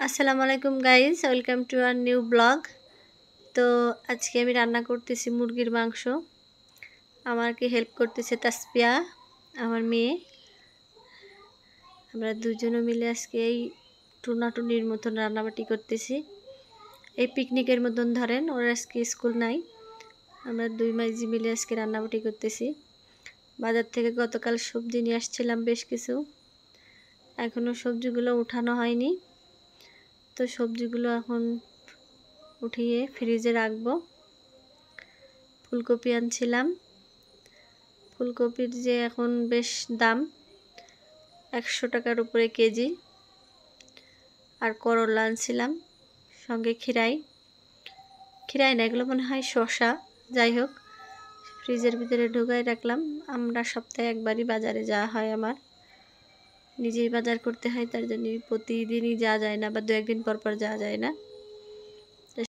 আসসালামু আলাইকুম guys, welcome to our new blog. তো আজকে আমি রান্না করতেছি মুরগির মাংস। আমাকে হেল্প করতেছে তাসপিয়া, আমার মেয়ে। আমরা দুজনে মিলে আজকে এই টুনাটুনির মতন রান্নাবাটি করতেছি। এই পিকনিকের মতন ধরেন, ওর আজকে স্কুল নাই। আমরা দুই মাইজি মিলে আজকে রান্নাবাটি করতেছি। বাজার থেকে গতকাল সবজি নিয়ে আসছিলাম বেশ কিছু, এখনও সবজিগুলো উঠানো হয়নি। তো সবজিগুলো এখন উঠিয়ে ফ্রিজে রাখবো। ফুলকপি আনছিলাম, ফুলকপির যে এখন বেশ দাম, 100 টাকার উপরে কেজি। আর করলা আনছিলাম, সঙ্গে খিরাই না, এগুলো মনে হয় শসা। যাই হোক, ফ্রিজের ভিতরে ঢুকাই রাখলাম। আমরা সপ্তাহে একবারই বাজারে যাওয়া হয়, আমার নিজেই বাজার করতে হয়, তার জন্য প্রতিদিনই যাওয়া যায় না, বা দু একদিন পর পর যাওয়া যায় না।